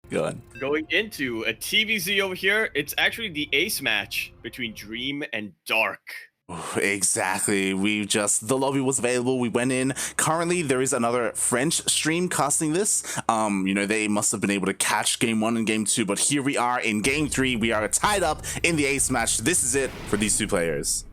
Go on. Going into a TVZ over here, it's actually the ace match between Dream and Dark. Exactly. The lobby was available. We went in. Currently, there is another French stream casting this. They must have been able to catch game 1 and game 2, but here we are in game 3. We are tied up in the ace match. This is it for these two players.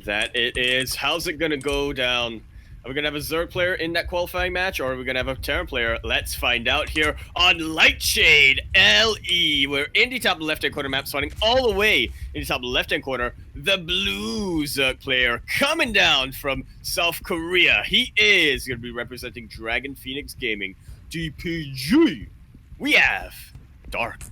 That it is. How's it gonna go down? Are we gonna have a Zerg player in that qualifying match, or are we gonna have a Terran player? Let's find out here on Lightshade LE. We're in the top left-hand corner map, spawning all the way in the top left-hand corner. The blue Zerg player coming down from South Korea. He is gonna be representing Dragon Phoenix Gaming. DPG. We have Dark.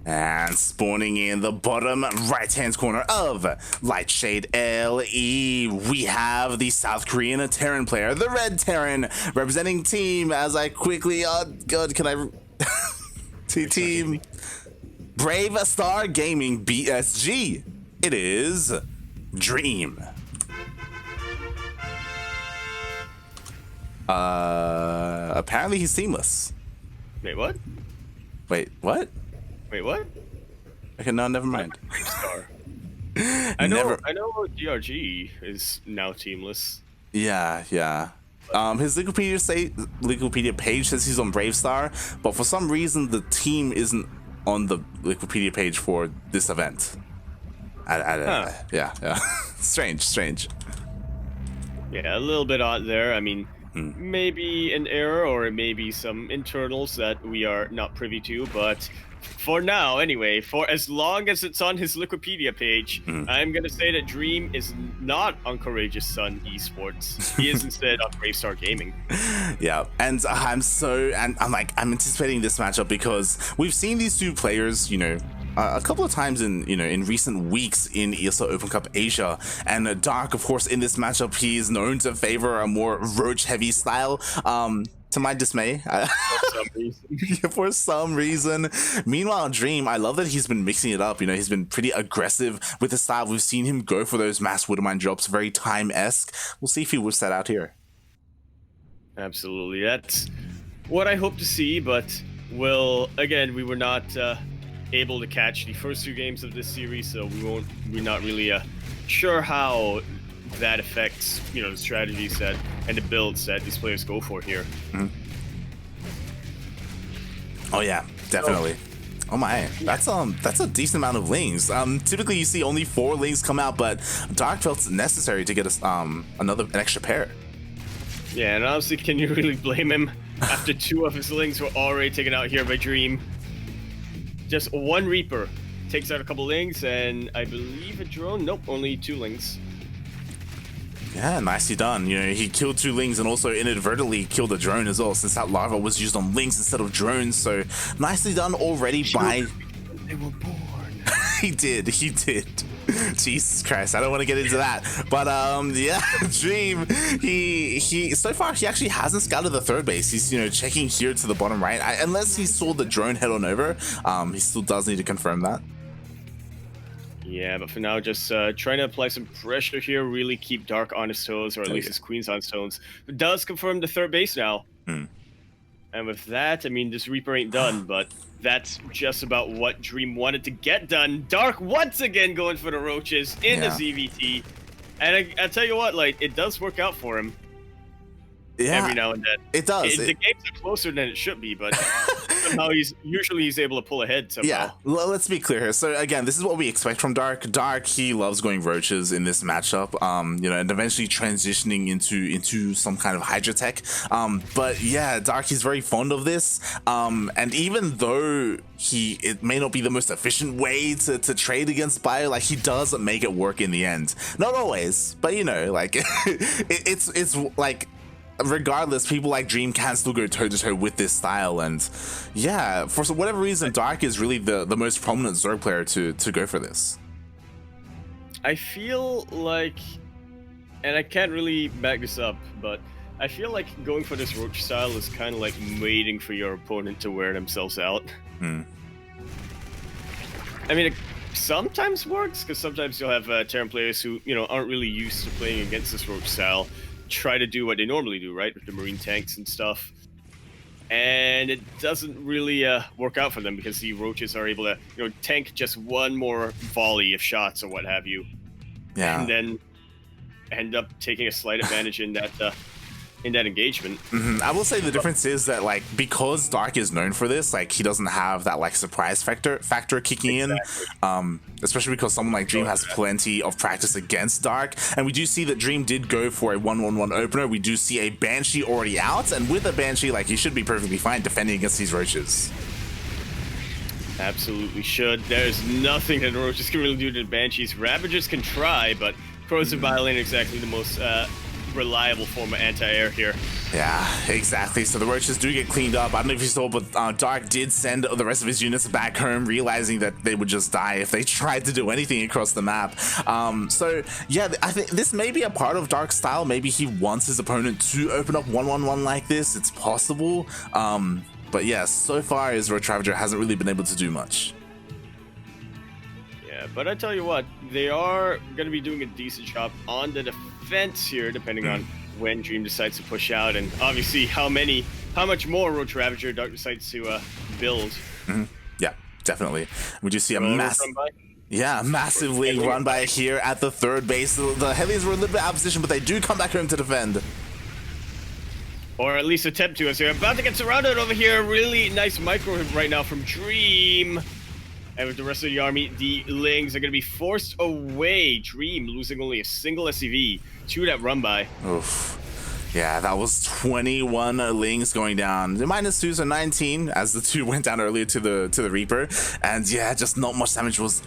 And spawning in the bottom right-hand corner of Lightshade LE, we have the South Korean Terran player, the Red Terran, representing team, as I quickly, God, can I... team Brave Star Gaming BSG. It is Dream. Apparently he's seamless. Wait, what? Wait, what? Wait, what? Okay, no, never mind. Star. I know DRG is now teamless. Yeah. His Wikipedia page says he's on Bravestar, but for some reason the team isn't on the Wikipedia page for this event. Yeah. Strange. Yeah, a little bit odd there. I mean, maybe an error or it may be some internals that we are not privy to, but for now, anyway, for as long as it's on his Wikipedia page, I'm gonna say that Dream is not on Courageous Sun Esports. He is instead on Bravestar Gaming. Yeah, and I'm anticipating this matchup because we've seen these two players, a couple of times in recent weeks in ESL Open Cup Asia, and Dark, of course, in this matchup, he is known to favor a more roach-heavy style. To my dismay, for some reason. Meanwhile, Dream, I love that he's been mixing it up. He's been pretty aggressive with the style. We've seen him go for those mass Widowmine drops, very time-esque. We'll see if he whips that out here. Absolutely, that's what I hope to see. But we were not able to catch the first 2 games of this series, so we're not really sure how that affects the strategy set and the builds that these players go for here. Oh yeah, definitely. Oh my, that's a decent amount of lings. Typically you see only 4 lings come out, but Dark felt it necessary to get us an extra pair. Yeah, and honestly, can you really blame him after 2 of his lings were already taken out here by Dream? Just 1 Reaper takes out a couple lings, and I believe a drone. Nope, only 2 lings. Yeah, nicely done. He killed 2 lings and also inadvertently killed a drone as well, since that larva was used on lings instead of drones. So nicely done already by... They were born. He did. Jesus Christ, I don't want to get into that. But yeah, Dream, he so far he actually hasn't scouted the 3rd base. He's checking here to the bottom right. Unless he saw the drone head on over, he still does need to confirm that. Yeah, but for now, just trying to apply some pressure here, really keep Dark on his toes, or at least his Queen's on his toes. It does confirm the 3rd base now. And with that, I mean, this Reaper ain't done, but that's just about what Dream wanted to get done. Dark once again going for the roaches in the ZvT. And I tell you what, it does work out for him. Yeah, every now and then. It does. The games are closer than it should be, but somehow he's able to pull ahead somehow. Yeah, let's be clear here. So again, this is what we expect from Dark. Dark, he loves going roaches in this matchup, and eventually transitioning into some kind of Hydra tech. But yeah, Dark, he's very fond of this. And even though it may not be the most efficient way to trade against Bio, he does make it work in the end. Not always, but it's like, regardless, people like Dream can still go toe-to-toe with this style, and yeah, for whatever reason, Dark is really the most prominent Zerg player to go for this. I feel like, and I can't really back this up, but I feel like going for this roach style is kind of like waiting for your opponent to wear themselves out. I mean, it sometimes works, because sometimes you'll have Terran players who, aren't really used to playing against this roach style. try to do what they normally do, right, with the marine tanks and stuff. And it doesn't really work out for them because the roaches are able to, tank just one more volley of shots or what have you, and then end up taking a slight advantage in that engagement. I will say the difference is that, like, because Dark is known for this, like, he doesn't have that, like, surprise factor kicking in, especially because someone like Dream has plenty of practice against Dark. And we do see that Dream did go for a 1-1-1 opener. We do see a Banshee already out, and with a Banshee, like, he should be perfectly fine defending against these roaches. Absolutely should. There's nothing that the roaches can really do to the Banshees. Ravagers can try, but Corrosive Bile ain't exactly the most reliable form of anti-air here. Yeah, exactly. So the roaches do get cleaned up. I don't know if you saw, but Dark did send the rest of his units back home, realizing that they would just die if they tried to do anything across the map. So yeah, I think this may be a part of Dark's style. Maybe he wants his opponent to open up 1-1-1 like this. It's possible. But yeah, so far his Roach Ravager hasn't really been able to do much. Yeah, but I tell you what, they are going to be doing a decent job on the defense here, depending on when Dream decides to push out, and obviously how much more Roach Ravager Dark decides to build. Yeah, definitely. We do see a massively run by here at the third base. The Hellions were a little bit out of position, but they do come back home to defend. Or at least attempt to, as they're about to get surrounded over here. Really nice micro hit right now from Dream. And with the rest of the army, the Lings are going to be forced away. Dream losing only a single SCV to that run by. Oof. Yeah, that was 21 Lings going down. The -2s are 19, as the 2 went down earlier to the Reaper. And yeah, just not much damage was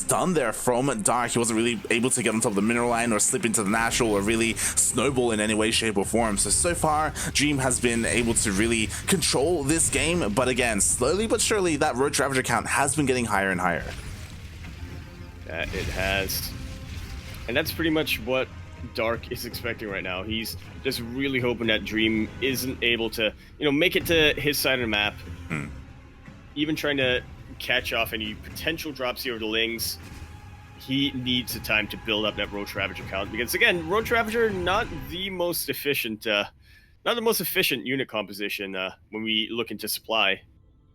done there from Dark. He wasn't really able to get on top of the mineral line or slip into the natural or really snowball in any way, shape, or form. So far, Dream has been able to really control this game. But again, slowly but surely, that Roach Ravager count has been getting higher and higher. That it has. And that's pretty much what Dark is expecting right now. He's just really hoping that Dream isn't able to, make it to his side of the map. Even trying to catch off any potential drops here of the Lings. He needs the time to build up that Roach Ravager count, because again, Roach Ravager not the most efficient unit composition when we look into supply.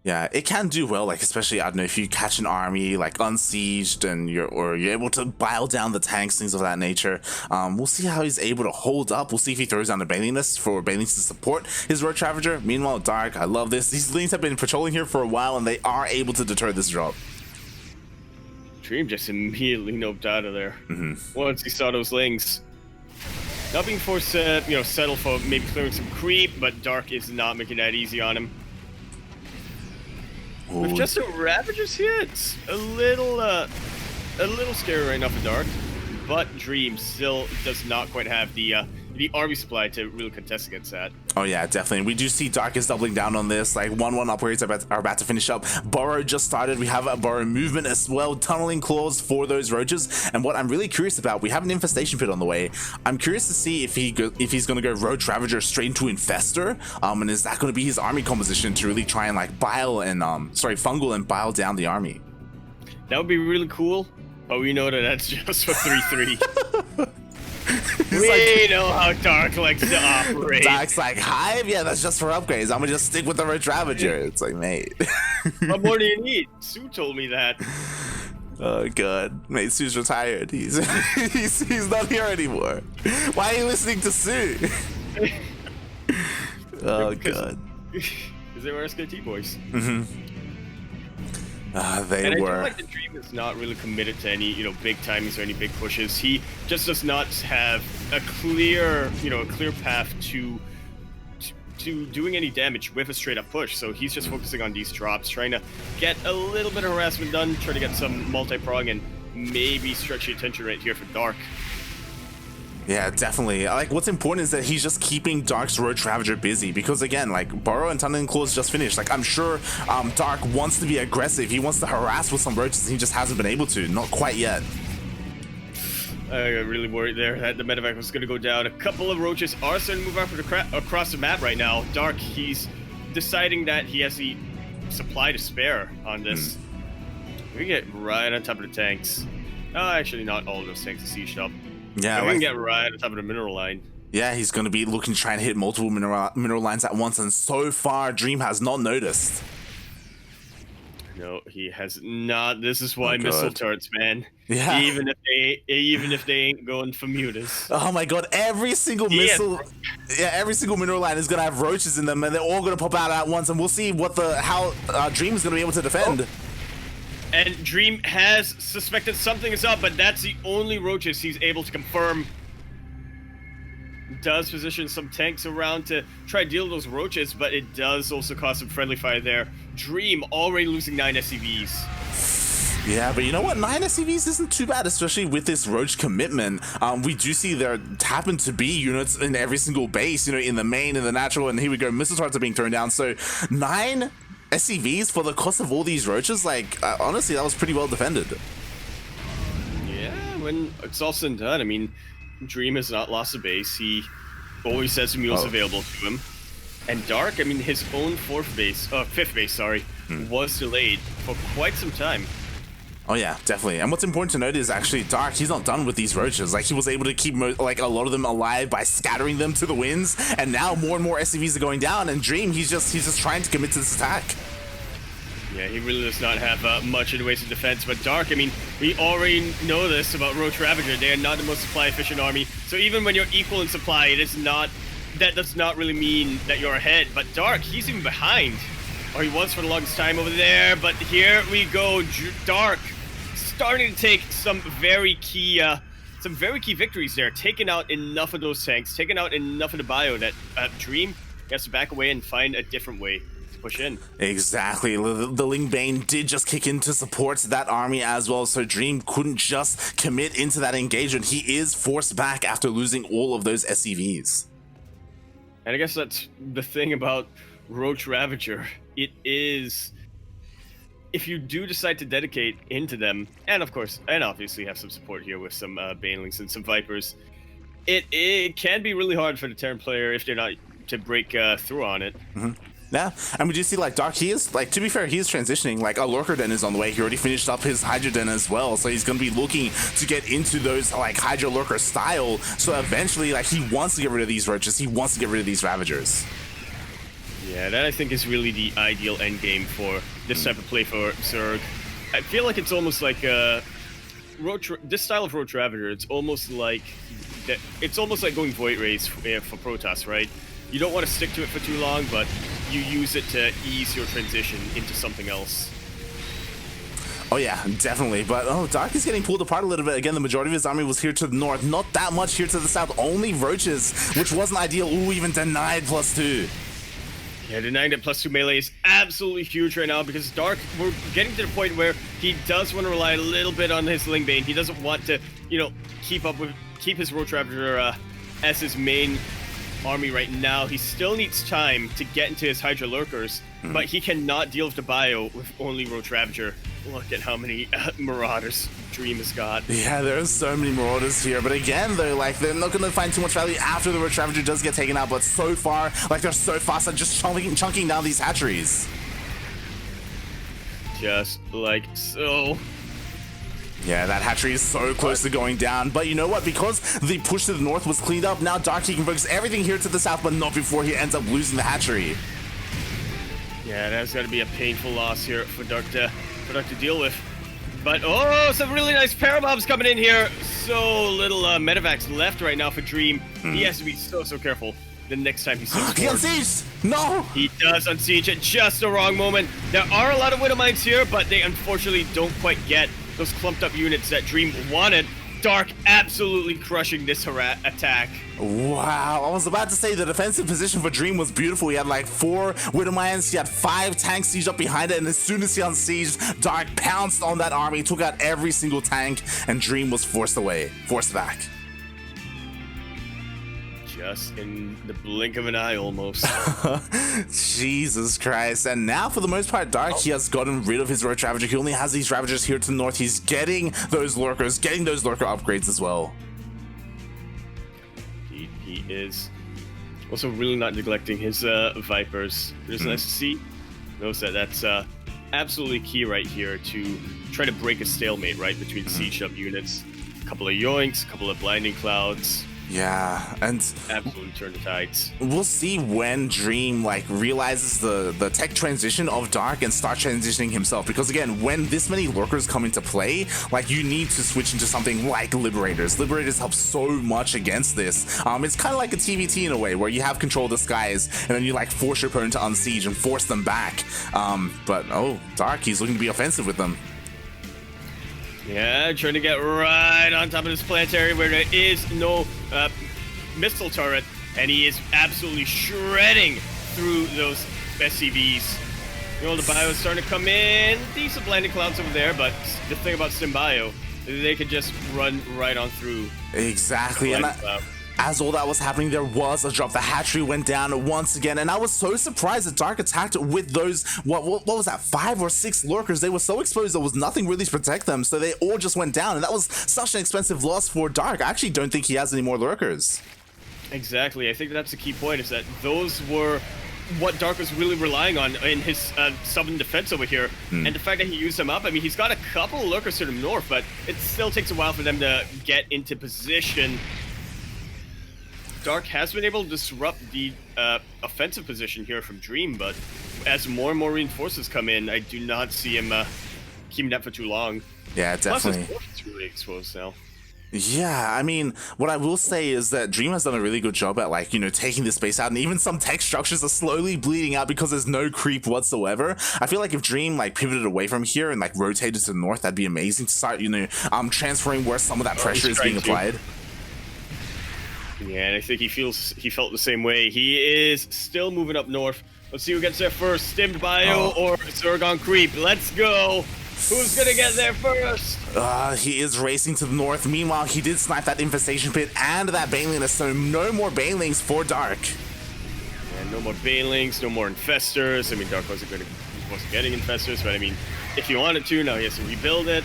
Yeah, it can do well, like, especially, I don't know, if you catch an army, like, unsieged and you're able to bile down the tanks, things of that nature. We'll see how he's able to hold up. We'll see if he throws down the Banelings for Banelings to support his Roach Ravager. Meanwhile, Dark, I love this. These Lings have been patrolling here for a while, and they are able to deter this drop. Dream just immediately noped out of there. Once he saw those Lings. Not being forced to, settle for maybe clearing some creep, but Dark is not making that easy on him. With just a Ravagers here, it's a little scary right now for Dark, but Dream still does not quite have the army supply to really contest against that. Oh yeah, definitely. We do see Dark is doubling down on this. Like 1-1 upgrades are about to finish up. Burrow just started. We have a Burrow movement as well. Tunneling claws for those roaches. And what I'm really curious about, we have an infestation pit on the way. I'm curious to see if he's going to go Roach Ravager straight into Infestor. And is that going to be his army composition to really try and like fungal and bile down the army? That would be really cool. But we know that that's just for 3-3. We know how Dark likes to operate. Dark's like, Hive? Yeah, that's just for upgrades. I'm gonna just stick with the Roach Ravager. It's like, mate. What more do you need? Sue told me that. Oh god, mate, Sue's retired. He's not here anymore. Why are you listening to Sue? Oh god. Because they were SKT boys. They and were. I feel like the Dream is not really committed to any, big timings or any big pushes. He just does not have a clear path to doing any damage with a straight up push. So he's just focusing on these drops, trying to get a little bit of harassment done, trying to get some multi-prong and maybe stretch the attention right here for Dark. Yeah, definitely. Like, what's important is that he's just keeping Dark's Roach Ravager busy, because again, like, Burrow and Tunneling Claws just finished. Like, I'm sure Dark wants to be aggressive. He wants to harass with some roaches. He just hasn't been able to. Not quite yet. I got really worried there that the medevac was going to go down. A couple of roaches are starting to move up across the map right now. Dark, he's deciding that he has the supply to spare on this. We get right on top of the tanks. Actually, not all of those tanks are sieged up. Yeah, we can get right on top of the mineral line. Yeah, he's going to be looking to try and hit multiple mineral lines at once, and so far, Dream has not noticed. No, he has not. This is why missile God. turrets, man. Yeah. Even if they ain't going for mutas. Oh my god, every single missile, every single mineral line is going to have roaches in them, and they're all going to pop out at once, and we'll see how Dream is going to be able to defend. And Dream has suspected something is up, but that's the only roaches he's able to confirm. Does position some tanks around to try to deal with those roaches, but it does also cause some friendly fire there. Dream already losing 9 SCVs. Yeah, but you know what? 9 SCVs isn't too bad, especially with this roach commitment. We do see there happen to be units in every single base, you know, in the main, in the natural, and here we go, missile turrets are being thrown down. So 9 SCVs for the cost of all these roaches, like, honestly, that was pretty well defended. Yeah, when it's all said and done, I mean, Dream has not lost a base. He always has mules available to him. And Dark, I mean, his own fifth base, was delayed for quite some time. Oh yeah, definitely. And what's important to note is actually Dark, he's not done with these roaches. Like, he was able to keep like a lot of them alive by scattering them to the winds, and now more and more SCVs are going down, and Dream, he's just trying to commit to this attack. Yeah, he really does not have much in the ways of defense, but Dark, I mean, we already know this about Roach Ravager. They are not the most supply-efficient army, so even when you're equal in supply, that does not really mean that you're ahead. But Dark, he's even behind, or he was for the longest time over there, but here we go. Dark starting to take some very key victories there, taking out enough of those tanks, taking out enough of the bio that Dream has to back away and find a different way. Push in. Exactly. The Ling Bane did just kick in to support that army as well, so Dream couldn't just commit into that engagement. He is forced back after losing all of those SCVs. And I guess that's the thing about Roach Ravager. It is, if you do decide to dedicate into them, and of course, and obviously have some support here with some Banelings and some Vipers, it can be really hard for the Terran player if they're not to break through on it. Mm-hmm. Yeah, and we do see like Dark, he is, like, to be fair, he is transitioning. Like, a Lurker Den is on the way. He already finished up his Hydra Den as well, so he's going to be looking to get into those like Hydra Lurker style. So eventually, like, he wants to get rid of these roaches. He wants to get rid of these Ravagers. Yeah, that I think is really the ideal end game for this type of play for Zerg. I feel like it's almost like this style of Roach Ravager. It's almost like going Void Rays for Protoss, right? You don't want to stick to it for too long, but you use it to ease your transition into something else. Oh yeah, definitely. But Dark is getting pulled apart a little bit. Again, the majority of his army was here to the north, not that much here to the south. Only roaches, which wasn't ideal. Ooh, even denied +2. Yeah, denying that +2 melee is absolutely huge right now, because Dark, we're getting to the point where he does want to rely a little bit on his Ling Bane. He doesn't want to, keep his Roach Ravager as his main army right now. He still needs time to get into his Hydra Lurkers, but he cannot deal with the bio with only Roach Ravager. Look at how many Marauders Dream has got. Yeah, there's so many Marauders here, but again, though, like, they're not going to find too much value after the Roach Ravager does get taken out, but so far, like, they're so fast at just chunking down these hatcheries. Just like so. Yeah, that hatchery is so close to going down, but you know what? Because the push to the north was cleaned up, now Darky can focus everything here to the south, but not before he ends up losing the hatchery. Yeah, that's got to be a painful loss here for Dark to deal with. But some really nice parabombs coming in here. So little medevacs left right now for Dream. He has to be so careful the next time he steps He forward. unsieged! No! He does unsiege at just the wrong moment. There are a lot of Widow Mines here, but they unfortunately don't quite get those clumped up units that Dream wanted. Dark absolutely crushing this attack. Wow, I was about to say the defensive position for Dream was beautiful. He had like 4 Widow Mines, he had 5 tanks sieged up behind it, and as soon as he unsieged, Dark pounced on that army, took out every single tank, and Dream was forced back. Just in the blink of an eye, almost. Jesus Christ. And now, for the most part, Dark, he has gotten rid of his Roach Ravager. He only has these Ravagers here to the north. He's getting those Lurkers, getting those Lurker upgrades as well. He is also really not neglecting his Vipers. It is nice to see. Knows that that's absolutely key right here to try to break a stalemate, right, between sieged up units. A couple of Yoinks, a couple of Blinding Clouds. Yeah, and Absolutely turn the tides. we'll see when Dream like realizes the tech transition of Dark and start transitioning himself, because again, when this many lurkers come into play, like you need to switch into something like Liberators help so much against this. It's kind of like a TVT in a way, where you have control of the skies and then you like force your opponent to unsiege and force them back. But oh, Dark, he's looking to be offensive with them. Yeah, trying to get right on top of this planetary where there is no missile turret, and he is absolutely shredding through those SCVs. You know, the bio is starting to come in. Decent landing clouds over there, but the thing about Symbio, they could just run right on through. Exactly, and as all that was happening, there was a drop. The hatchery went down once again, and I was so surprised that Dark attacked with those, what was that, 5 or 6 lurkers. They were so exposed, there was nothing really to protect them, so they all just went down, and that was such an expensive loss for Dark. I actually don't think he has any more lurkers. Exactly, I think that's the key point, is that those were what Dark was really relying on in his southern defense over here, and the fact that he used them up, I mean, he's got a couple of lurkers to the north, but it still takes a while for them to get into position. Dark has been able to disrupt the offensive position here from Dream, but as more and more reinforcements come in, I do not see him keeping that for too long. Yeah, definitely. Plus, his really exposed now. Yeah, I mean, what I will say is that Dream has done a really good job at, like, you know, taking the space out, and even some tech structures are slowly bleeding out because there's no creep whatsoever. I feel like if Dream, like, pivoted away from here and, like, rotated to the north, that'd be amazing to start, you know, transferring where some of that pressure is being applied. Yeah, and I think he felt the same way. He is still moving up north. Let's see who gets there first, Stimmed Bio or Zergon Creep. Let's go. Who's gonna get there first? He is racing to the north. Meanwhile, he did snipe that infestation pit and that Banelings, so no more Banelings for Dark. Yeah, no more Banelings, no more Infestors. I mean, Dark wasn't getting Infestors, but I mean, if he wanted to, now he has to rebuild it.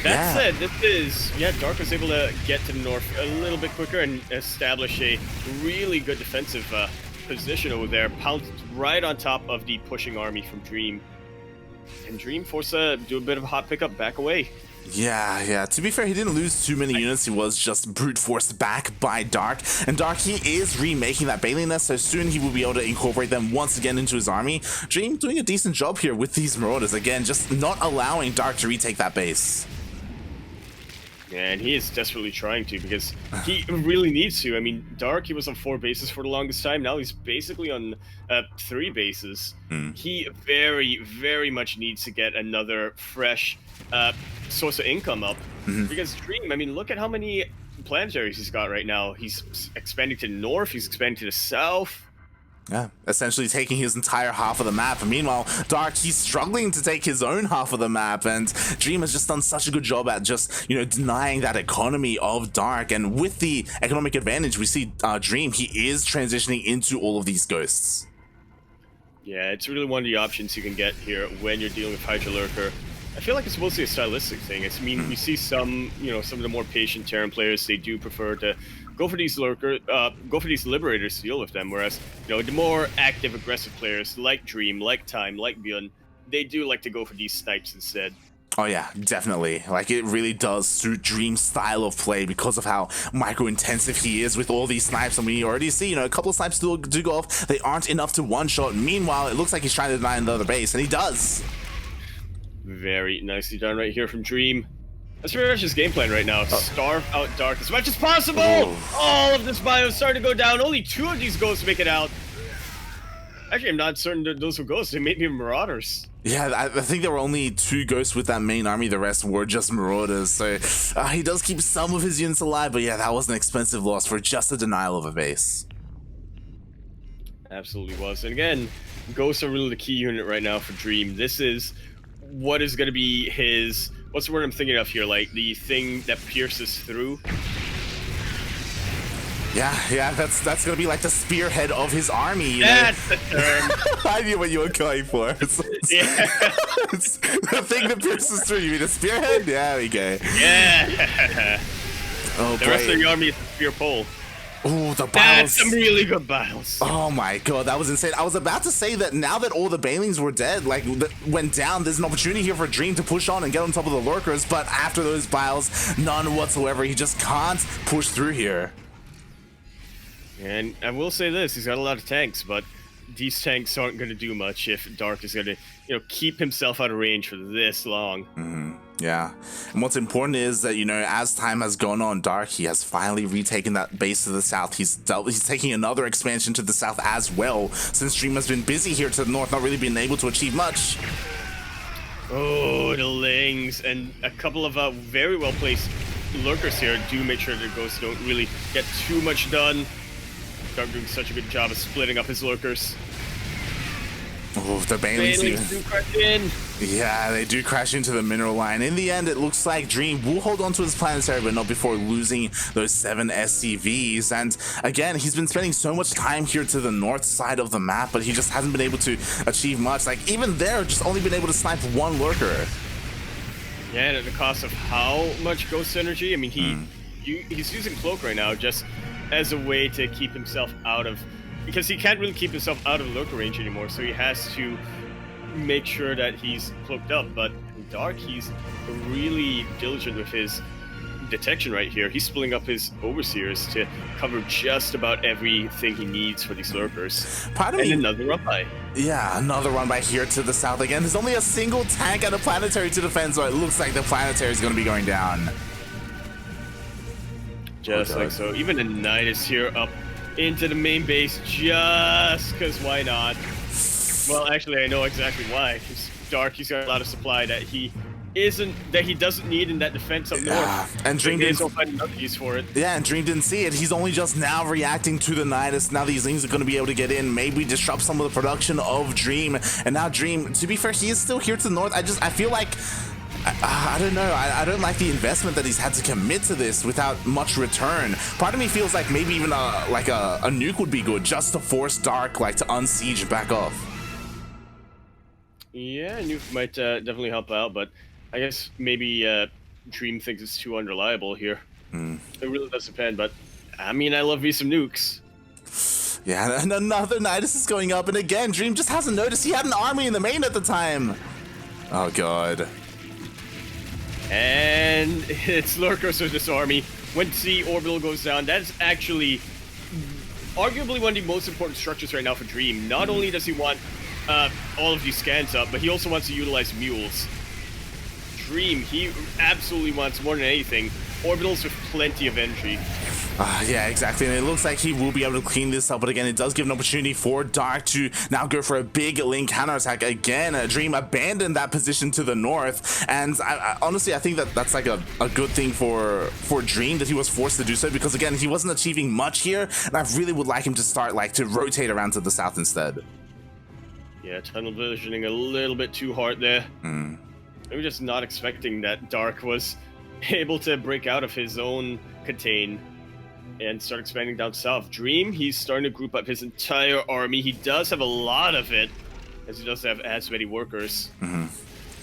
That said, Dark was able to get to the north a little bit quicker and establish a really good defensive position over there, pounced right on top of the pushing army from Dream. And Dream forced to do a bit of a hot pickup, back away. Yeah. To be fair, he didn't lose too many units. He was just brute forced back by Dark. And Dark, he is remaking that Bailey nest, so soon he will be able to incorporate them once again into his army. Dream doing a decent job here with these Marauders. Again, just not allowing Dark to retake that base. Yeah, and he is desperately trying to, because he really needs to. I mean, Dark, he was on 4 bases for the longest time. Now he's basically on 3 bases. He very, very much needs to get another fresh source of income up. Because Dream, I mean, look at how many planetaries he's got right now. He's expanding to the north, he's expanding to the south. Yeah, essentially taking his entire half of the map. And meanwhile, Dark, he's struggling to take his own half of the map, and Dream has just done such a good job at just, you know, denying that economy of Dark. And with the economic advantage, we see Dream, he is transitioning into all of these ghosts. Yeah, it's really one of the options you can get here when you're dealing with Hydra Lurker. I feel like it's mostly a stylistic thing. I mean, we see some of the more patient Terran players, they do prefer to go for these Liberators to deal with them, whereas, you know, the more active, aggressive players like Dream, like Time, like Bjorn, they do like to go for these snipes instead. Oh yeah, definitely. Like, it really does suit Dream's style of play because of how micro-intensive he is with all these snipes. And we already see, you know, a couple of snipes do go off. They aren't enough to one-shot. Meanwhile, it looks like he's trying to deny another base, and he does. Very nicely done right here from Dream. That's pretty much his game plan right now. Starve out Dark as much as possible! All of this bio is starting to go down. Only 2 of these ghosts make it out. Actually, I'm not certain that those were ghosts. They may be Marauders. Yeah, I think there were only 2 ghosts with that main army. The rest were just Marauders. So he does keep some of his units alive. But yeah, that was an expensive loss for just a denial of a base. Absolutely was. And again, ghosts are really the key unit right now for Dream. This is what is going to be his... What's the word I'm thinking of here? Like, the thing that pierces through? Yeah, that's gonna be like the spearhead of his army. You That's know? the term. I knew what you were going for. It's the thing that pierces through. You mean a spearhead? Yeah, there we go. Yeah. Oh, the rest of the army is the spear pole. Oh, the That's bios. some really good bios. Oh my god, that was insane. I was about to say that now that all the Banelings were dead, like, went down, there's an opportunity here for Dream to push on and get on top of the lurkers, but after those bios, none whatsoever. He just can't push through here. And I will say this, he's got a lot of tanks, but these tanks aren't going to do much if Dark is going to, keep himself out of range for this long. Yeah, and what's important is that, as time has gone on, Dark, he has finally retaken that base to the south. He's taking another expansion to the south as well, since Dream has been busy here to the north, not really being able to achieve much. Oh, the Lings, and a couple of very well-placed lurkers here do make sure the ghosts don't really get too much done. Dark doing such a good job of splitting up his lurkers. Oh, the Banelings do crash in. Yeah, they do crash into the mineral line. In the end, it looks like Dream will hold on to his planetary, but not before losing those 7 SCVs. And again, he's been spending so much time here to the north side of the map, but he just hasn't been able to achieve much. Like, even there, just only been able to snipe 1 lurker. Yeah, and at the cost of how much ghost energy? I mean, he's using Cloak right now just as a way to keep himself out of... Because he can't really keep himself out of lurker range anymore, so he has to make sure that he's cloaked up. But in Dark, he's really diligent with his detection right here. He's splitting up his overseers to cover just about everything he needs for these lurkers. Pardon me. Another run by. Yeah, another run by here to the south again. There's only a single tank and a planetary to defend, so it looks like the planetary is going to be going down. Just like so. Even a Knight is here up into the main base just because why not? Well, actually, I know exactly why. Because Dark, he's got a lot of supply that he doesn't need in that defense up north. And Dream didn't find another use for it. Yeah, and Dream didn't see it. He's only just now reacting to the Nidus. Now these things are going to be able to get in, maybe disrupt some of the production of Dream. And now Dream, to be fair, he is still here to the north. I feel like I don't know. I don't like the investment that he's had to commit to this without much return. Part of me feels like maybe even a nuke would be good, just to force Dark to unsiege and back off. Yeah, a nuke might definitely help out, but I guess maybe Dream thinks it's too unreliable here. It really does depend, but I mean, I love me some nukes. Yeah, and another Nidus is going up, and again, Dream just hasn't noticed he had an army in the main at the time. Oh god. And it's lurkers of this army. When the orbital goes down, that is actually arguably one of the most important structures right now for Dream. Not only does he want all of these scans up, but he also wants to utilize mules. Dream, he absolutely wants more than anything orbitals with plenty of energy. Yeah, exactly, and it looks like he will be able to clean this up, but again, it does give an opportunity for Dark to now go for a big link counterattack. Again, Dream abandoned that position to the north, and honestly, I think that's like a good thing for Dream that he was forced to do so, because again, he wasn't achieving much here, and I really would like him to start to rotate around to the south instead. Yeah, tunnel visioning a little bit too hard there. We were just not expecting that Dark was able to break out of his own contain and start expanding down south. Dream, he's starting to group up his entire army. He does have a lot of it, as he doesn't have as many workers.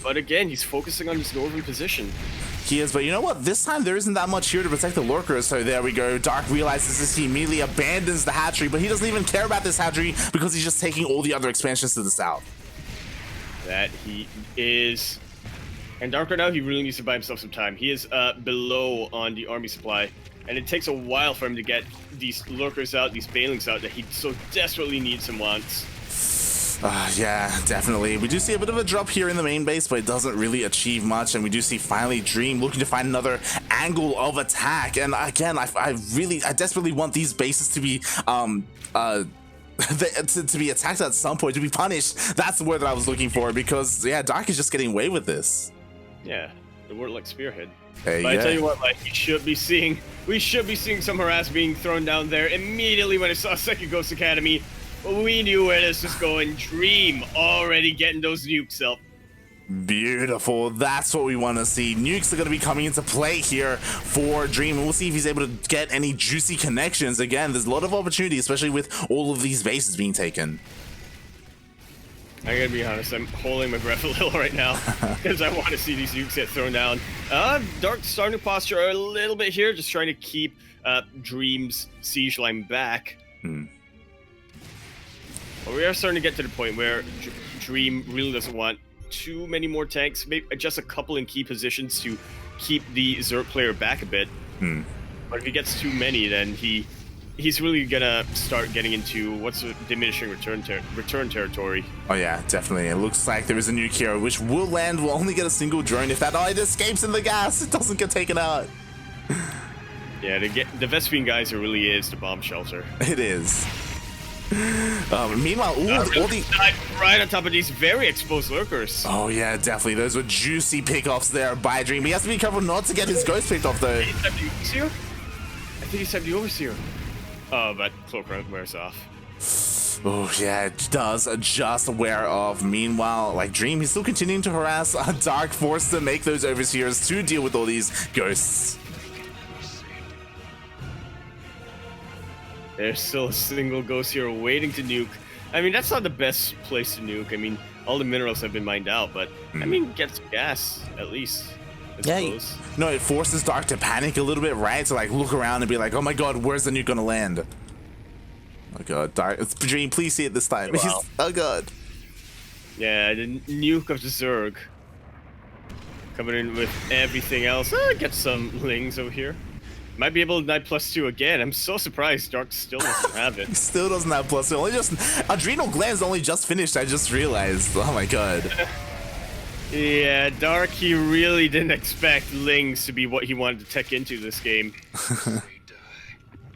But again, he's focusing on his northern position. He is, but you know what? This time there isn't that much here to protect the lurkers, so there we go. Dark realizes this, he immediately abandons the hatchery, but he doesn't even care about this hatchery because he's just taking all the other expansions to the south. That he is. And Dark right now, he really needs to buy himself some time. He is below on the army supply, and it takes a while for him to get these lurkers out, these banelings out that he so desperately needs and wants. Yeah, definitely. We do see a bit of a drop here in the main base, but it doesn't really achieve much, and we do see finally Dream looking to find another angle of attack. And again, I desperately want these bases to be to be attacked at some point, to be punished. That's the word that I was looking for, because yeah, Dark is just getting away with this. Yeah, the word like spearhead. Hey, but yeah. I tell you what, we should be seeing some harass being thrown down there immediately when I saw Second Ghost Academy. We knew where this was going. Dream already getting those nukes up. Beautiful. That's what we want to see. Nukes are going to be coming into play here for Dream, and we'll see if he's able to get any juicy connections. Again, there's a lot of opportunity, especially with all of these bases being taken. I gotta be honest, I'm holding my breath a little right now because I want to see these nukes get thrown down. Dark starting to posture a little bit here, just trying to keep Dream's siege line back. But we are starting to get to the point where Dream really doesn't want too many more tanks, maybe just a couple in key positions to keep the Zerg player back a bit. But if he gets too many, then he's really gonna start getting into what's a diminishing return territory. Oh yeah, definitely. It looks like there is a nuke here, which will land. Will only get a single drone if that it escapes in the gas. It doesn't get taken out. Yeah, the Vespene geyser really is the bomb shelter. It is. Meanwhile, all the right on top of these very exposed lurkers. Oh yeah, definitely. Those were juicy pickoffs there by Dream. He has to be careful not to get his ghost picked off though. I think he's the overseer. Oh, but Cloakround wears off. Oh yeah, it does just wear off. Meanwhile, like Dream, he's still continuing to harass Dark, forced to make those overseers to deal with all these ghosts. There's still a single ghost here waiting to nuke. I mean, that's not the best place to nuke. I mean, all the minerals have been mined out, but I mean, get some gas at least. Yeah, no, it forces Dark to panic a little bit, right? To like look around and be like, "Oh my God, where's the nuke gonna land?" Oh my God, Dark, it's Dream, please see it this time. Wow. Oh God. Yeah, the nuke of the Zerg coming in with everything else. Get some lings over here. Might be able to knight +2 again. I'm so surprised Dark still doesn't have it. He still doesn't have +2. Only just Adrenal Glands only just finished. I just realized. Oh my God. Yeah, Dark, he really didn't expect Lings to be what he wanted to tech into this game.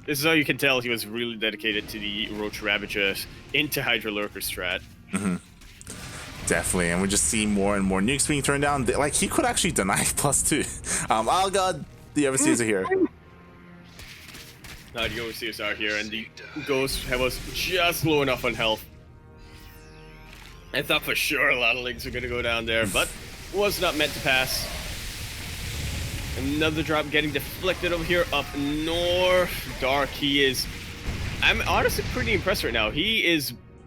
This is how you can tell he was really dedicated to the Roach Ravager into Hydra Lurker strat. Definitely, and we just see more and more nukes being thrown down. Like, he could actually deny +2. Oh God, the overseers are here. The overseers are here, and the ghost was just low enough on health. I thought for sure a lot of Lings were going to go down there, but was not meant to pass. Another drop getting deflected over here up north. Dark, I'm honestly pretty impressed right now. He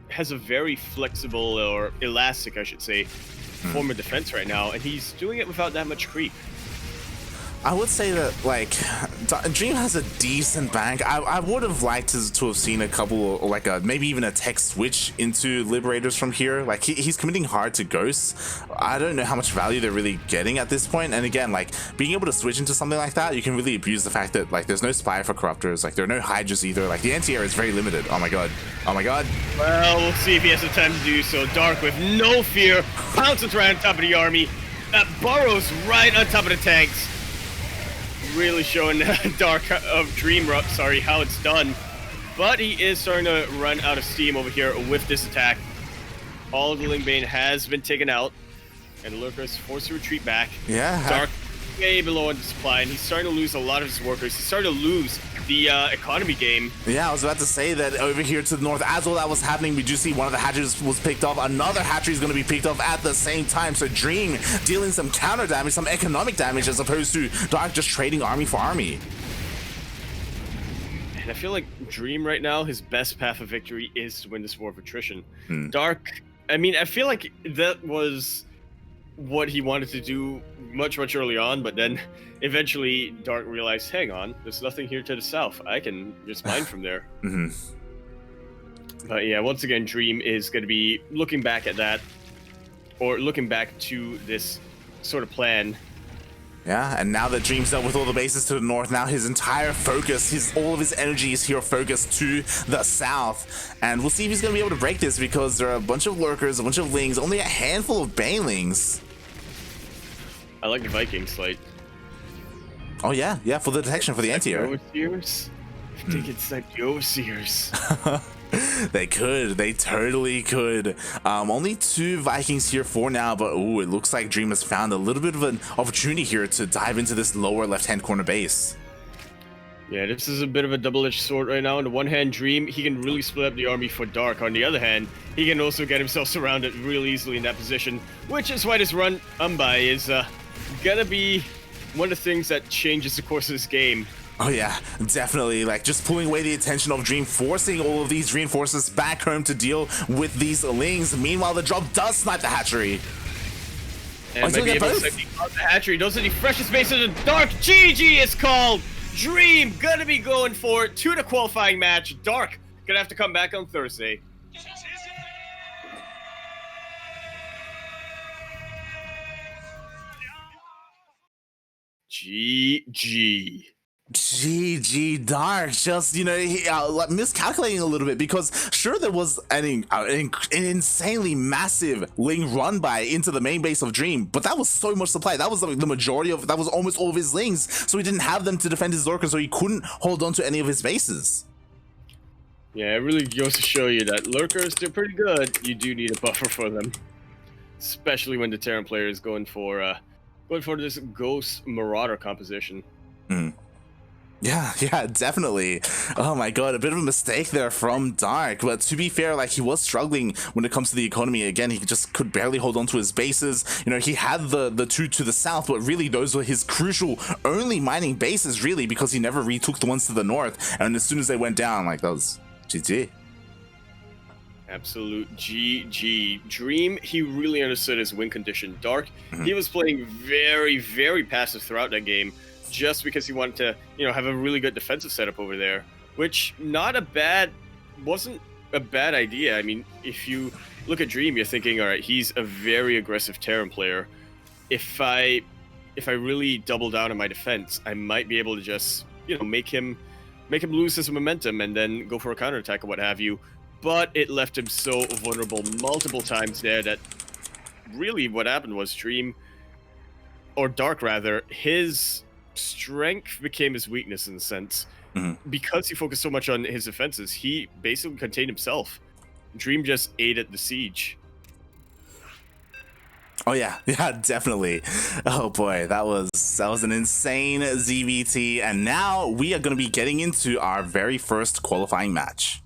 has a very flexible, or elastic, I should say, form of defense right now, and he's doing it without that much creep. I would say that, like, Dream has a decent bank. I would have liked to have seen a couple, like, maybe even a tech switch into Liberators from here. Like, he's committing hard to Ghosts. I don't know how much value they're really getting at this point. And again, like, being able to switch into something like that, you can really abuse the fact that, like, there's no Spy for Corruptors. Like, there are no Hydras either. Like, the anti-air is very limited. Oh my God. Oh my God. Well, we'll see if he has the time to do so. Dark, with no fear, pounces right on top of the army. Burrows right on top of the tanks. Really showing Dark of Dream, how it's done. But he is starting to run out of steam over here with this attack. All of the Lingbane has been taken out, and the Lurker is forced to retreat back. Yeah. Dark way below on supply, and he's starting to lose a lot of his workers. He's starting to lose the economy game. Yeah, I was about to say that over here to the north, as all that was happening, we do see one of the hatcheries was picked off. Another hatchery is going to be picked off at the same time. So Dream dealing some counter damage, some economic damage, as opposed to Dark just trading army for army. And I feel like Dream right now, his best path of victory is to win this war of attrition. Dark, I mean, I feel like that was what he wanted to do much early on, but then eventually Dark realized, hang on, there's nothing here to the south. I can just mine from there. But yeah, once again, Dream is going to be looking back at that, or looking back to this sort of plan. Yeah, and now that Dream's done with all the bases to the north, now his entire focus, all of his energy is here focused to the south. And we'll see if he's going to be able to break this, because there are a bunch of Lurkers, a bunch of Lings, only a handful of Banelings. I like the Viking slate. Oh yeah, for the detection, for the anti-air. Overseers? I think it's like the Overseers. They totally could. Only 2 Vikings here for now, but ooh, it looks like Dream has found a little bit of an opportunity here to dive into this lower left-hand corner base. Yeah, this is a bit of a double-edged sword right now. On the one hand, Dream, he can really split up the army for Dark. On the other hand, he can also get himself surrounded real easily in that position, which is why this run by is gonna be one of the things that changes the course of this game. Oh yeah, definitely. Like just pulling away the attention of Dream, forcing all of these reinforcements back home to deal with these Lings. Meanwhile, the drop does snipe the hatchery. And maybe able to the hatchery. Those are the freshest bases of Dark. GG is called. Dream gonna be going for it to the qualifying match. Dark gonna have to come back on Thursday. GG. GG Dark, just, you know, like miscalculating a little bit, because sure there was an insanely massive Ling run by into the main base of Dream, but that was so much supply. That was like the majority of, that was almost all of his Lings, so he didn't have them to defend his Lurker, so he couldn't hold on to any of his bases. Yeah, it really goes to show you that Lurkers, they're pretty good. You do need a buffer for them, especially when the Terran player is going for this Ghost Marauder composition. Yeah, definitely. Oh my god, a bit of a mistake there from Dark, but to be fair, like, he was struggling when it comes to the economy. Again, he just could barely hold on to his bases. You know, he had the two to the south, but really those were his crucial only mining bases, really, because he never retook the ones to the north, and as soon as they went down, like, that was GG. Absolute GG. Dream, he really understood his win condition. Dark, he was playing very, very passive throughout that game, just because he wanted to, you know, have a really good defensive setup over there, which wasn't a bad idea. I mean, if you look at Dream, you're thinking, all right, he's a very aggressive Terran player. If I really double down on my defense, I might be able to just, you know, make him lose his momentum and then go for a counterattack or what have you. But it left him so vulnerable multiple times there that really what happened was Dream, or Dark rather, his strength became his weakness in a sense. Because he focused so much on his defenses, he basically contained himself. Dream just ate at the siege. Oh yeah, definitely. Oh boy, that was an insane ZvT, and now we are going to be getting into our very first qualifying match.